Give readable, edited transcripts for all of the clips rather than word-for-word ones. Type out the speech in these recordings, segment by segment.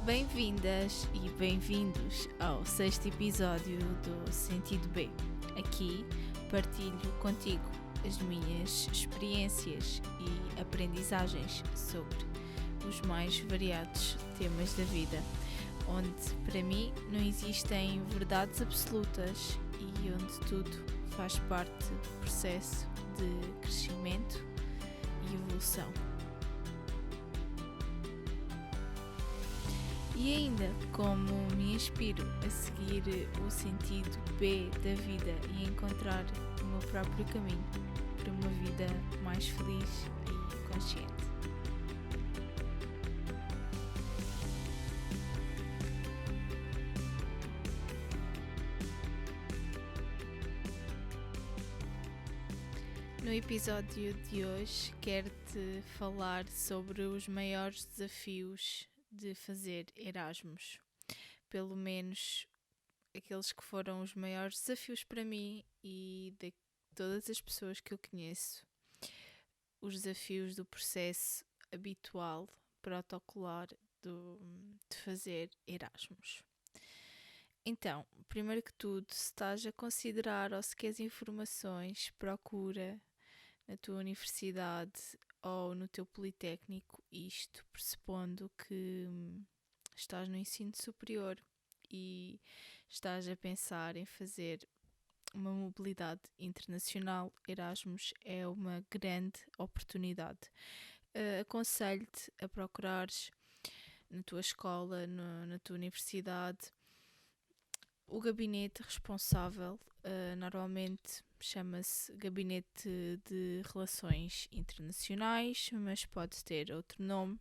Bem-vindas e bem-vindos ao 6º episódio do Sentido B. Aqui partilho contigo as minhas experiências e aprendizagens sobre os mais variados temas da vida, onde para mim não existem verdades absolutas e onde tudo faz parte do processo de crescimento e evolução. E ainda, como me inspiro a seguir o sentido B da vida e a encontrar o meu próprio caminho para uma vida mais feliz e consciente. No episódio de hoje quero-te falar sobre os maiores desafios de fazer Erasmus, pelo menos aqueles que foram os maiores desafios para mim e de todas as pessoas que eu conheço, os desafios do processo habitual, protocolar de fazer Erasmus. Então, primeiro que tudo, se estás a considerar ou se queres informações, procura na tua universidade ou no teu politécnico, isto pressupondo que estás no ensino superior e estás a pensar em fazer uma mobilidade internacional. Erasmus é uma grande oportunidade. Aconselho-te a procurares na tua escola, na tua universidade, o gabinete responsável. Normalmente chama-se Gabinete de Relações Internacionais, mas pode ter outro nome.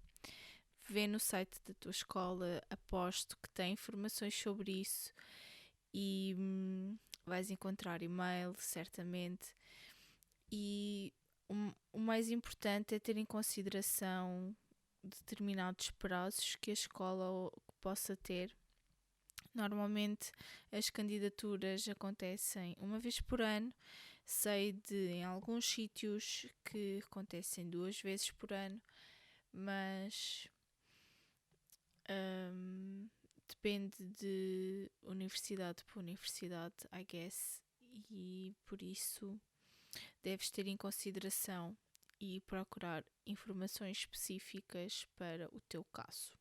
Vê no site da tua escola, aposto que tem informações sobre isso e vais encontrar e-mail, certamente. E o mais importante é ter em consideração determinados prazos que a escola possa ter. Normalmente as candidaturas acontecem uma vez por ano. Sei de em alguns sítios que acontecem 2 vezes por ano, mas depende de universidade para universidade, I guess, e por isso deves ter em consideração e procurar informações específicas para o teu caso.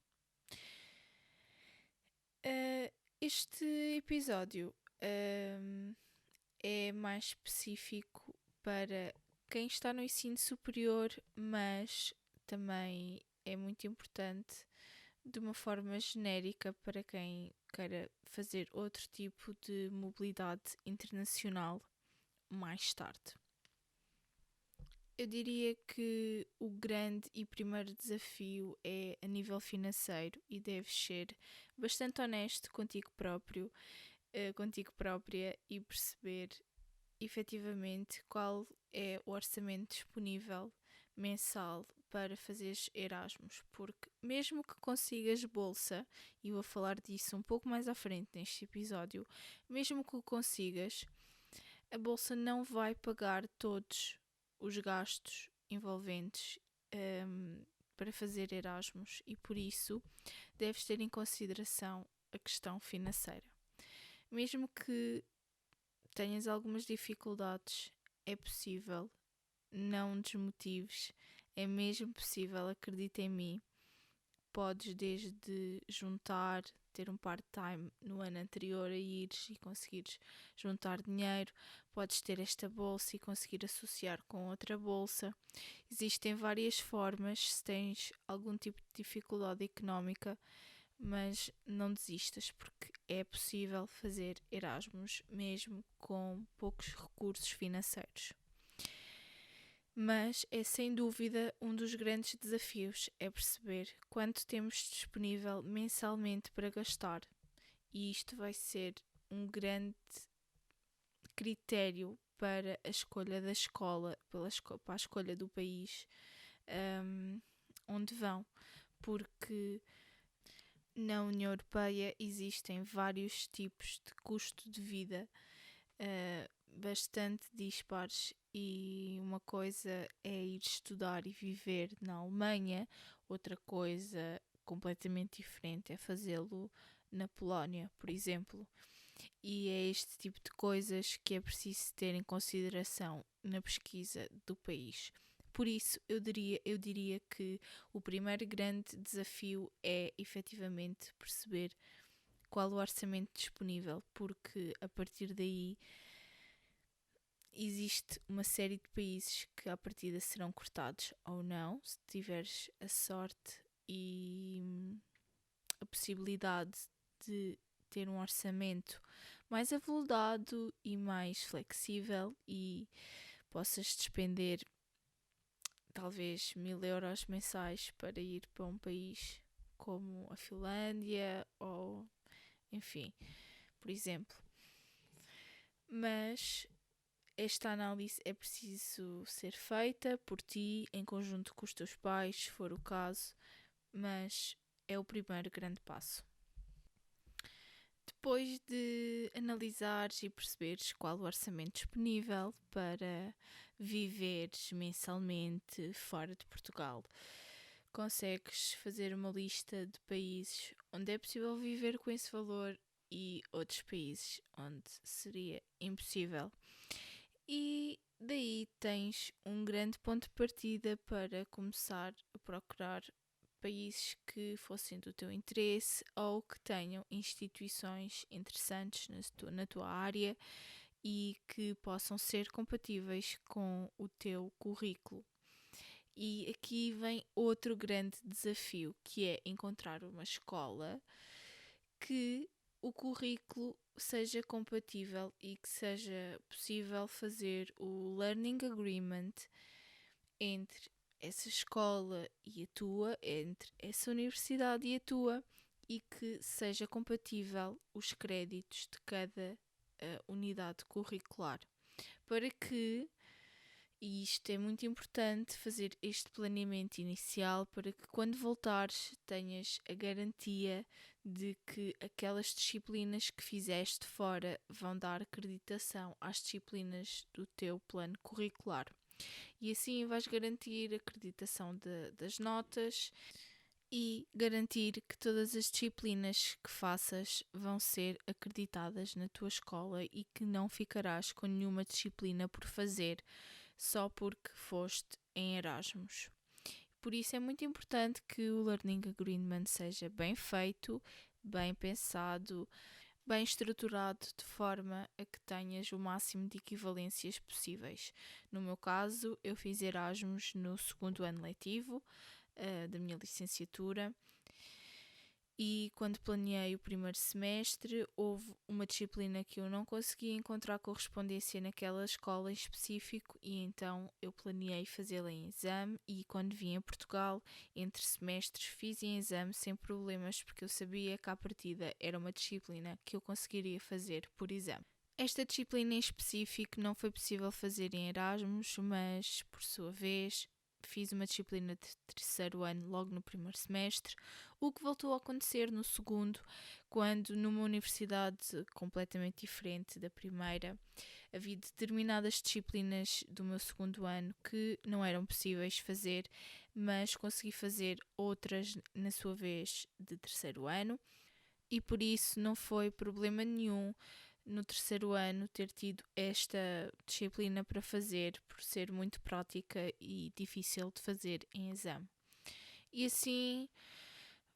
Este episódio é mais específico para quem está no ensino superior, mas também é muito importante de uma forma genérica para quem queira fazer outro tipo de mobilidade internacional mais tarde. Eu diria que o grande e primeiro desafio é a nível financeiro e deves ser bastante honesto contigo próprio, contigo própria, e perceber efetivamente qual é o orçamento disponível mensal para fazeres Erasmus, porque mesmo que consigas bolsa, e vou falar disso um pouco mais à frente neste episódio, mesmo que o consigas, a bolsa não vai pagar todos os gastos envolventes para fazer Erasmus e por isso deves ter em consideração a questão financeira. Mesmo que tenhas algumas dificuldades, é possível, não desmotives, é mesmo possível, acredita em mim. Podes desde juntar, ter um part-time no ano anterior a ires e conseguires juntar dinheiro, podes ter esta bolsa e conseguir associar com outra bolsa. Existem várias formas se tens algum tipo de dificuldade económica, mas não desistas porque é possível fazer Erasmus mesmo com poucos recursos financeiros. Mas é sem dúvida um dos grandes desafios, é perceber quanto temos disponível mensalmente para gastar. E isto vai ser um grande critério para a escolha da escola, para a escolha do país onde vão, porque na União Europeia existem vários tipos de custo de vida bastante dispares, e uma coisa é ir estudar e viver na Alemanha, outra coisa completamente diferente é fazê-lo na Polónia, por exemplo. E é este tipo de coisas que é preciso ter em consideração na pesquisa do país. Por isso, eu diria que o primeiro grande desafio é efetivamente perceber qual o orçamento disponível, porque a partir daí existe uma série de países que à partida serão cortados ou não, se tiveres a sorte e a possibilidade de ter um orçamento mais avultado e mais flexível e possas despender talvez 1000 euros mensais para ir para um país como a Finlândia ou enfim, por exemplo. Mas esta análise é preciso ser feita por ti, em conjunto com os teus pais, se for o caso, mas é o primeiro grande passo. Depois de analisares e perceberes qual o orçamento disponível para viveres mensalmente fora de Portugal, consegues fazer uma lista de países onde é possível viver com esse valor e outros países onde seria impossível. E daí tens um grande ponto de partida para começar a procurar países que fossem do teu interesse ou que tenham instituições interessantes na tua área e que possam ser compatíveis com o teu currículo. E aqui vem outro grande desafio, que é encontrar uma escola que o currículo seja compatível e que seja possível fazer o learning agreement entre essa escola e a tua, entre essa universidade e a tua, e que seja compatível os créditos de cada unidade curricular. Para que, e isto é muito importante, fazer este planeamento inicial para que quando voltares tenhas a garantia de que aquelas disciplinas que fizeste fora vão dar acreditação às disciplinas do teu plano curricular. E assim vais garantir a acreditação das notas e garantir que todas as disciplinas que faças vão ser acreditadas na tua escola e que não ficarás com nenhuma disciplina por fazer só porque foste em Erasmus. Por isso é muito importante que o Learning Agreement seja bem feito, bem pensado, bem estruturado, de forma a que tenhas o máximo de equivalências possíveis. No meu caso, eu fiz Erasmus no segundo ano letivo da minha licenciatura e quando planeei o primeiro semestre houve uma disciplina que eu não conseguia encontrar correspondência naquela escola em específico e então eu planeei fazê-la em exame e quando vim a Portugal, entre semestres, fiz em exame sem problemas porque eu sabia que à partida era uma disciplina que eu conseguiria fazer por exame. Esta disciplina em específico não foi possível fazer em Erasmus, mas por sua vez fiz uma disciplina de terceiro ano logo no primeiro semestre, o que voltou a acontecer no segundo, quando numa universidade completamente diferente da primeira, havia determinadas disciplinas do meu segundo ano que não eram possíveis fazer, mas consegui fazer outras na sua vez de terceiro ano e por isso não foi problema nenhum no terceiro ano ter tido esta disciplina para fazer, por ser muito prática e difícil de fazer em exame. E assim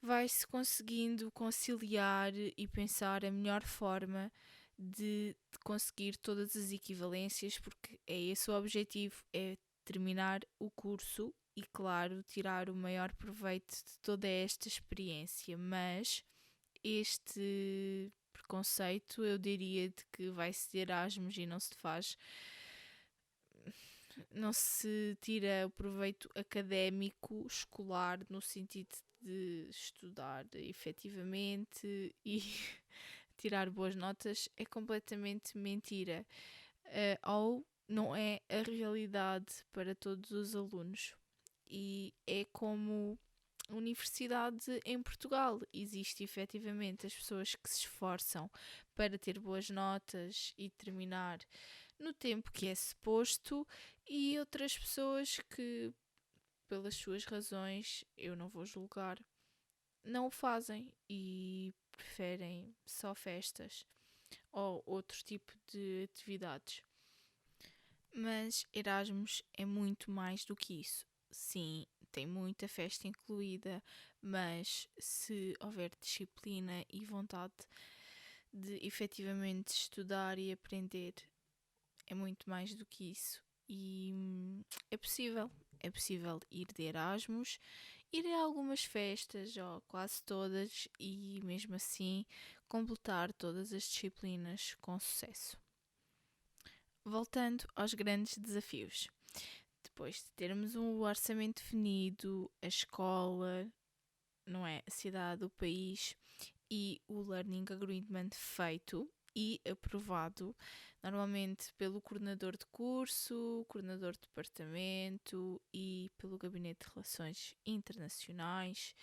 vai-se conseguindo conciliar e pensar a melhor forma de conseguir todas as equivalências, porque é esse o objetivo, é terminar o curso e, claro, tirar o maior proveito de toda esta experiência, mas este preconceito, eu diria, de que vai-se ter Erasmus e não se tira o proveito académico, escolar, no sentido de estudar efetivamente e tirar boas notas, é completamente mentira. Ou não é a realidade para todos os alunos. E é como universidade em Portugal. Existe efetivamente as pessoas que se esforçam para ter boas notas e terminar no tempo que é suposto e outras pessoas que, pelas suas razões, eu não vou julgar, não o fazem e preferem só festas ou outro tipo de atividades. Mas Erasmus é muito mais do que isso. Sim, tem muita festa incluída, mas se houver disciplina e vontade de efetivamente estudar e aprender, é muito mais do que isso. E é possível. É possível ir de Erasmus, ir a algumas festas, ou quase todas, e mesmo assim completar todas as disciplinas com sucesso. Voltando aos grandes desafios. Depois de termos um orçamento definido, a escola, não é? A cidade, o país e o Learning Agreement feito e aprovado, normalmente pelo coordenador de curso, coordenador de departamento e pelo Gabinete de Relações Internacionais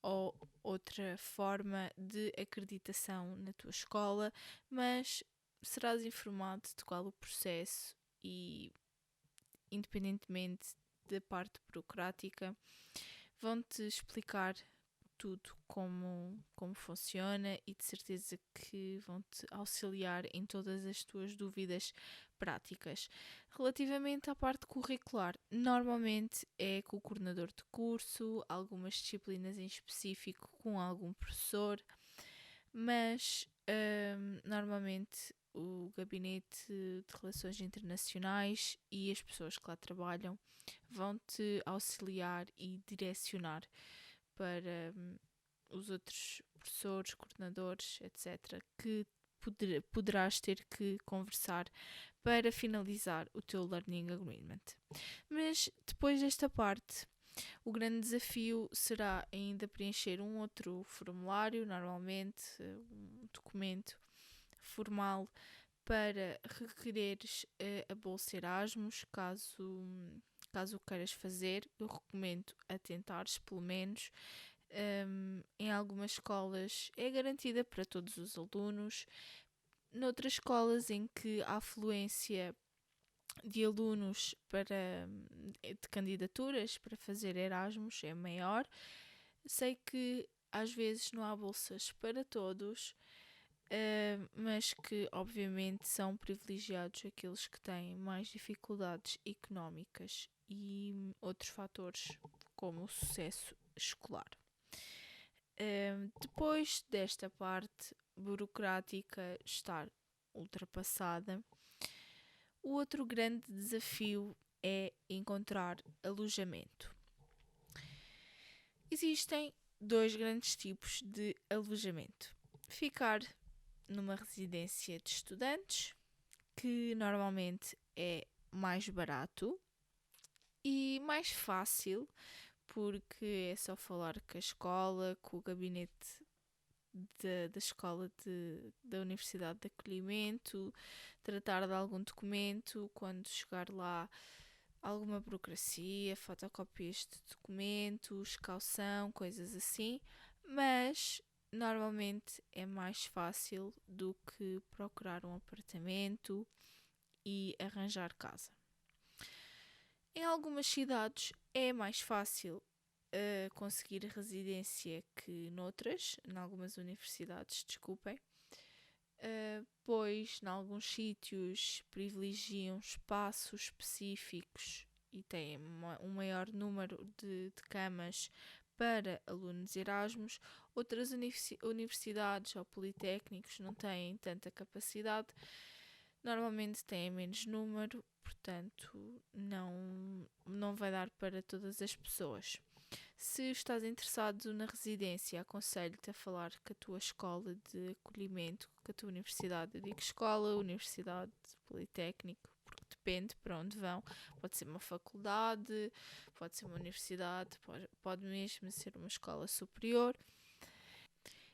ou outra forma de acreditação na tua escola, mas serás informado de qual o processo e, independentemente da parte burocrática, vão-te explicar tudo como funciona e de certeza que vão-te auxiliar em todas as tuas dúvidas práticas. Relativamente à parte curricular, normalmente é com o coordenador de curso, algumas disciplinas em específico com algum professor, mas normalmente o gabinete de relações internacionais e as pessoas que lá trabalham vão-te auxiliar e direcionar para os outros professores, coordenadores, etc., que poderás ter que conversar para finalizar o teu Learning Agreement. Mas depois desta parte, o grande desafio será ainda preencher um outro formulário, normalmente um documento formal para requereres a Bolsa Erasmus, caso o queiras fazer. Eu recomendo a tentares, pelo menos. Em algumas escolas é garantida para todos os alunos. Noutras escolas em que a afluência de alunos de candidaturas para fazer Erasmus é maior. Sei que às vezes não há bolsas para todos, mas que obviamente são privilegiados aqueles que têm mais dificuldades económicas e outros fatores como o sucesso escolar. Depois desta parte burocrática estar ultrapassada, o outro grande desafio é encontrar alojamento. Existem dois grandes tipos de alojamento. Ficar numa residência de estudantes, que normalmente é mais barato e mais fácil, porque é só falar com a escola, com o gabinete da escola da Universidade de Acolhimento, tratar de algum documento, quando chegar lá alguma burocracia, fotocópias de documentos, caução, coisas assim, mas normalmente é mais fácil do que procurar um apartamento e arranjar casa. Em algumas cidades é mais fácil conseguir residência que noutras, em algumas universidades, desculpem, pois em alguns sítios privilegiam espaços específicos e têm um maior número de camas para alunos Erasmus. Outras universidades ou politécnicos não têm tanta capacidade, normalmente têm menos número, portanto não vai dar para todas as pessoas. Se estás interessado na residência, aconselho-te a falar com a tua escola de acolhimento, com a tua universidade. Eu digo escola, universidade, politécnico, porque depende para onde vão. Pode ser uma faculdade, pode ser uma universidade, pode mesmo ser uma escola superior.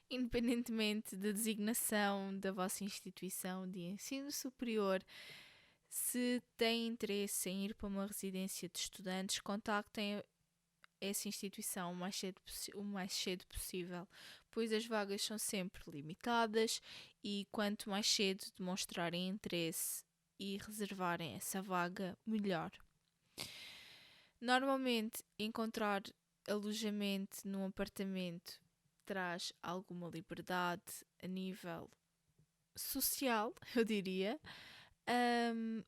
Independentemente da designação da vossa instituição de ensino superior, se têm interesse em ir para uma residência de estudantes, contactem essa instituição o mais cedo possível, pois as vagas são sempre limitadas e quanto mais cedo demonstrarem interesse e reservarem essa vaga, melhor. Normalmente, encontrar alojamento num apartamento traz alguma liberdade a nível social, eu diria,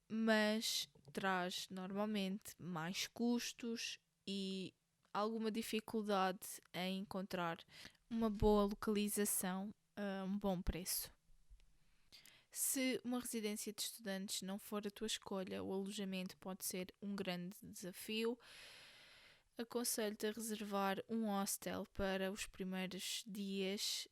mas traz normalmente mais custos e alguma dificuldade em encontrar uma boa localização a um bom preço. Se uma residência de estudantes não for a tua escolha, o alojamento pode ser um grande desafio. Aconselho-te a reservar um hostel para os primeiros dias,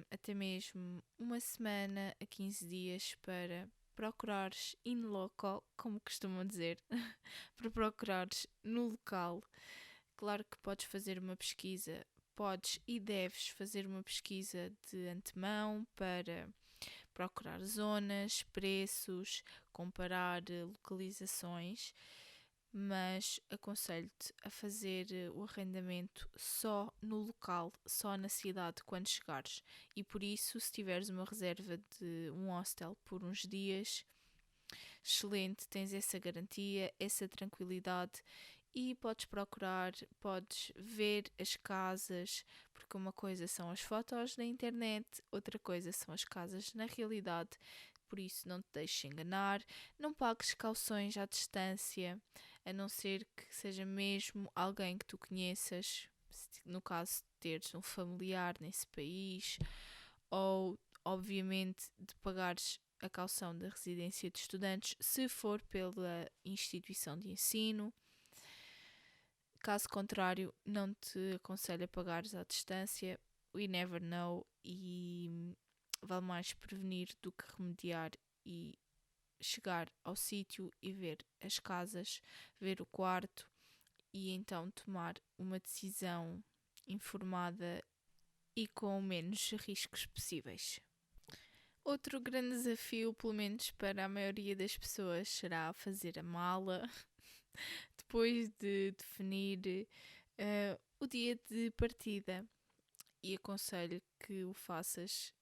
até mesmo uma semana a 15 dias, para procurares in loco, como costumam dizer, para procurares no local. Claro que podes fazer uma pesquisa, podes e deves fazer uma pesquisa de antemão para procurar zonas, preços, comparar localizações, mas aconselho-te a fazer o arrendamento só no local, só na cidade quando chegares. E por isso, se tiveres uma reserva de um hostel por uns dias, excelente, tens essa garantia, essa tranquilidade e podes procurar, podes ver as casas, porque uma coisa são as fotos na internet, outra coisa são as casas na realidade. Por isso, não te deixes enganar, não pagues cauções à distância, a não ser que seja mesmo alguém que tu conheças, no caso de teres um familiar nesse país, ou, obviamente, de pagares a caução da residência de estudantes, se for pela instituição de ensino. Caso contrário, não te aconselho a pagares à distância. We never know e vale mais prevenir do que remediar e chegar ao sítio e ver as casas, ver o quarto e então tomar uma decisão informada e com menos riscos possíveis. Outro grande desafio, pelo menos para a maioria das pessoas, será fazer a mala depois de definir o dia de partida. E aconselho que o faças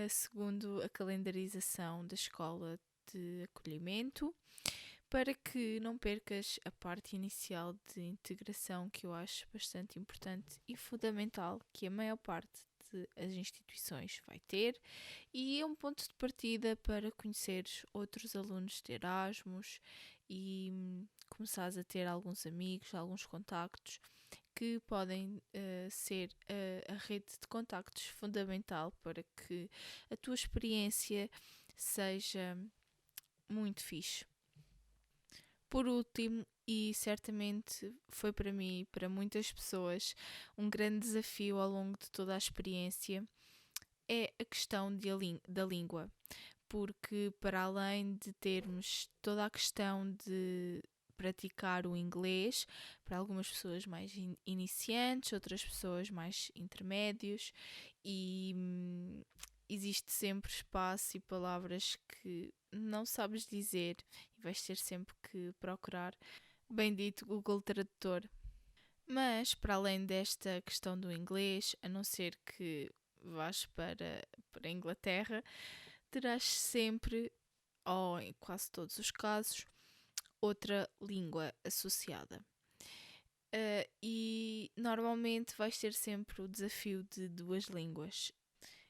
segundo a calendarização da escola de acolhimento, para que não percas a parte inicial de integração, que eu acho bastante importante e fundamental, que a maior parte das instituições vai ter, e é um ponto de partida para conheceres outros alunos de Erasmus e começares a ter alguns amigos, alguns contactos que podem ser a rede de contactos fundamental para que a tua experiência seja muito fixe. Por último, e certamente foi para mim e para muitas pessoas um grande desafio ao longo de toda a experiência, é a questão da língua. Porque para além de termos toda a questão de praticar o inglês, para algumas pessoas mais iniciantes, outras pessoas mais intermédios, e existe sempre espaço e palavras que não sabes dizer e vais ter sempre que procurar. Bendito Google Tradutor. Mas, para além desta questão do inglês, a não ser que vás para a Inglaterra, terás sempre, ou em quase todos os casos, outra língua associada. E normalmente vais ter sempre o desafio de duas línguas.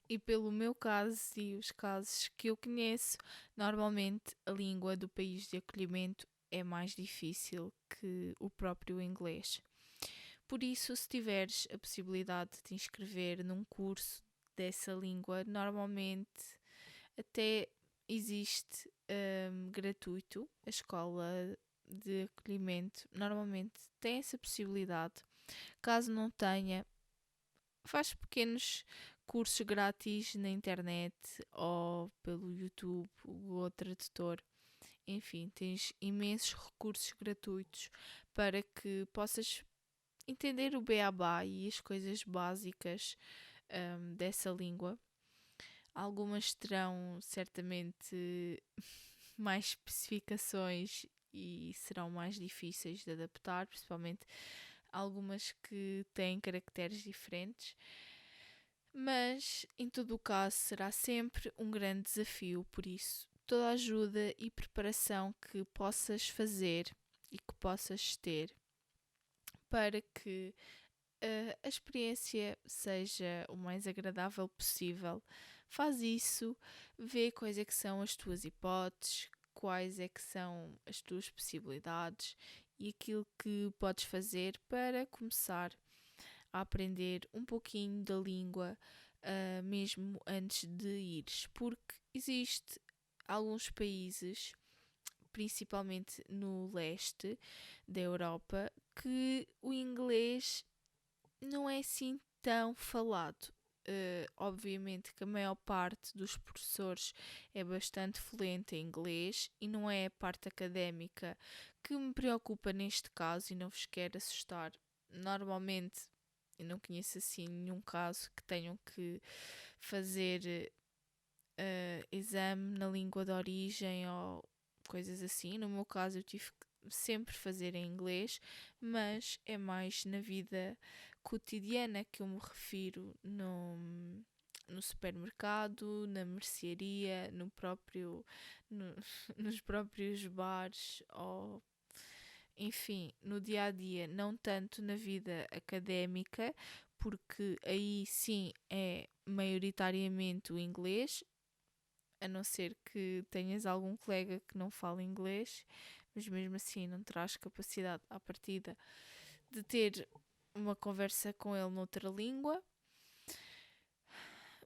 E pelo meu caso e os casos que eu conheço, normalmente a língua do país de acolhimento é mais difícil que o próprio inglês. Por isso, se tiveres a possibilidade de te inscrever num curso dessa língua, normalmente até existe gratuito. A escola de acolhimento normalmente tem essa possibilidade. Caso não tenha, faz pequenos cursos grátis na internet ou pelo YouTube, o Google Tradutor. Enfim, tens imensos recursos gratuitos para que possas entender o beabá e as coisas básicas dessa língua. Algumas terão certamente mais especificações e serão mais difíceis de adaptar, principalmente algumas que têm caracteres diferentes. Mas, em todo o caso, será sempre um grande desafio, por isso, toda a ajuda e preparação que possas fazer e que possas ter para que a experiência seja o mais agradável possível. Faz isso, vê quais é que são as tuas hipóteses, quais é que são as tuas possibilidades e aquilo que podes fazer para começar a aprender um pouquinho da língua, mesmo antes de ires, porque existe alguns países, principalmente no leste da Europa, que o inglês não é assim tão falado. Obviamente que a maior parte dos professores é bastante fluente em inglês e não é a parte académica que me preocupa neste caso e não vos quero assustar. Normalmente eu não conheço assim nenhum caso que tenham que fazer exame na língua de origem ou coisas assim. No meu caso eu tive que sempre fazer em inglês, mas é mais na vida cotidiana que eu me refiro no supermercado, na mercearia, no- nos próprios bares ou enfim, no dia a dia, não tanto na vida académica, porque aí sim é maioritariamente o inglês, a não ser que tenhas algum colega que não fala inglês, mas mesmo assim não terás capacidade à partida de ter uma conversa com ele noutra língua.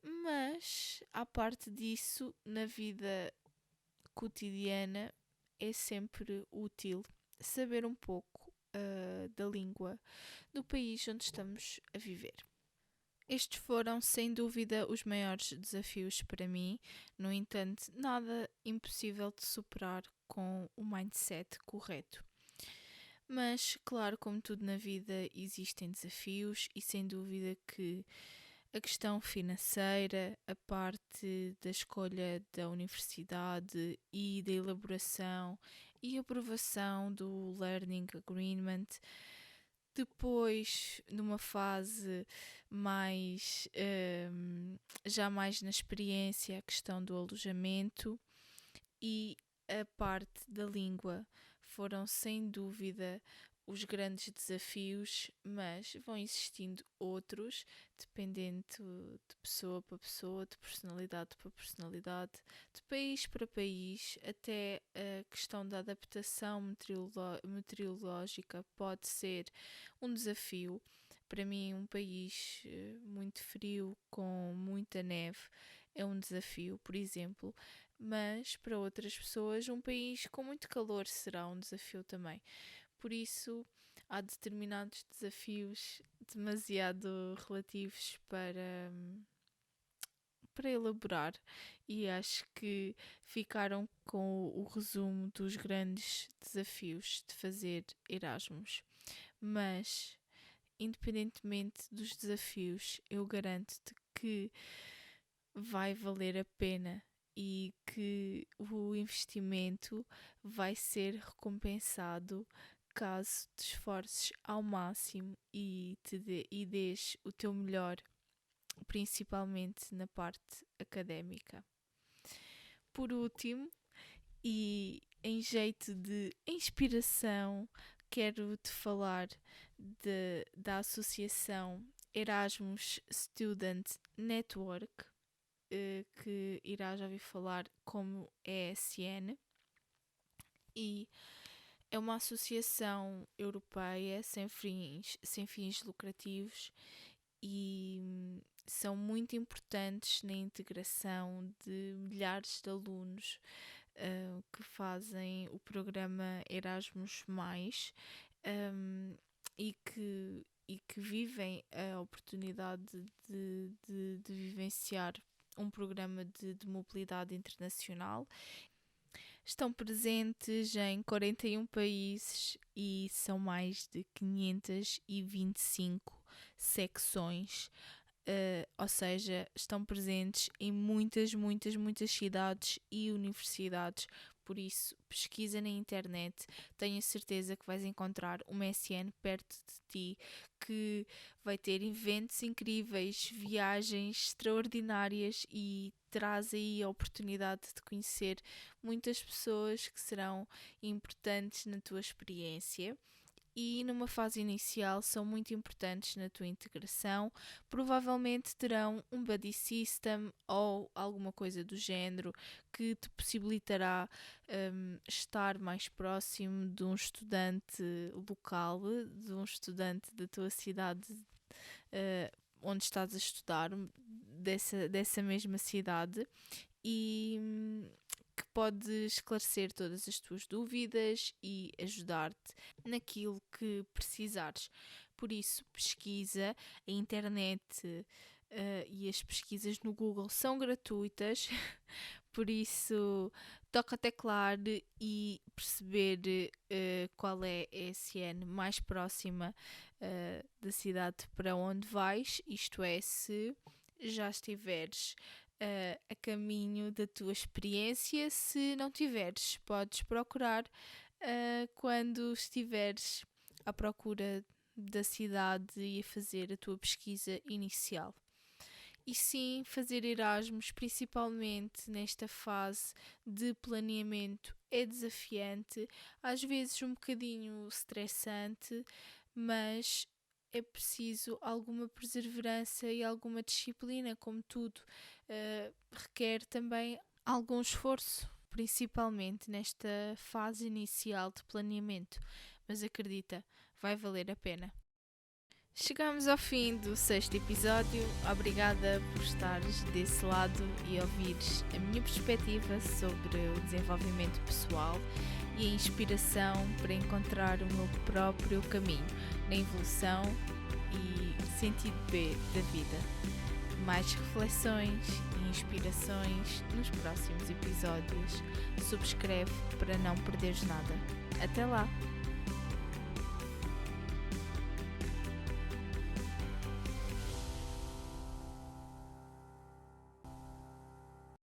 Mas, à parte disso, na vida cotidiana é sempre útil saber um pouco da língua do país onde estamos a viver. Estes foram, sem dúvida, os maiores desafios para mim, no entanto, nada impossível de superar com o mindset correto. Mas, claro, como tudo na vida, existem desafios e sem dúvida que a questão financeira, a parte da escolha da universidade e da elaboração e aprovação do Learning Agreement. Depois, numa fase mais, já mais na experiência, a questão do alojamento e a parte da língua foram sem dúvida os grandes desafios, mas vão existindo outros, dependendo de pessoa para pessoa, de personalidade para personalidade, de país para país, até a questão da adaptação meteorológica pode ser um desafio. Para mim, um país muito frio, com muita neve, é um desafio, por exemplo, mas para outras pessoas, um país com muito calor será um desafio também. Por isso, há determinados desafios demasiado relativos para elaborar e acho que ficaram com o resumo dos grandes desafios de fazer Erasmus. Mas, independentemente dos desafios, eu garanto-te que vai valer a pena e que o investimento vai ser recompensado caso te esforces ao máximo e dês o teu melhor, principalmente na parte académica. Por último, e em jeito de inspiração, quero-te falar da associação Erasmus Student Network, que irás ouvir falar como ESN, e é uma associação europeia sem fins lucrativos e são muito importantes na integração de milhares de alunos que fazem o programa Erasmus+, e que vivem a oportunidade de vivenciar um programa de mobilidade internacional. Estão presentes em 41 países e são mais de 525 secções, ou seja, estão presentes em muitas cidades e universidades. Por isso, pesquisa na internet, tenho certeza que vais encontrar uma SN perto de ti que vai ter eventos incríveis, viagens extraordinárias e traz aí a oportunidade de conhecer muitas pessoas que serão importantes na tua experiência. e numa fase inicial são muito importantes na tua integração. Provavelmente terão um buddy system ou alguma coisa do género que te possibilitará estar mais próximo de um estudante local, de um estudante da tua cidade onde estás a estudar, dessa mesma cidade, e que pode esclarecer todas as tuas dúvidas e ajudar-te naquilo que precisares. Por isso, pesquisa, a internet e as pesquisas no Google são gratuitas, por isso toca teclar e perceber qual é a ESN mais próxima da cidade para onde vais, isto é, se já estiveres a caminho da tua experiência. Se não tiveres, podes procurar quando estiveres à procura da cidade e a fazer a tua pesquisa inicial. E sim, fazer Erasmus, principalmente nesta fase de planeamento, é desafiante, às vezes um bocadinho estressante, mas é preciso alguma perseverança e alguma disciplina, como tudo. Requer também algum esforço, principalmente nesta fase inicial de planeamento, mas acredita, vai valer a pena. Chegamos ao fim do 6º episódio. Obrigada por estares desse lado e ouvires a minha perspectiva sobre o desenvolvimento pessoal e a inspiração para encontrar o meu próprio caminho na evolução e sentido B da vida. Mais reflexões e inspirações nos próximos episódios. Subscreve para não perderes nada. Até lá!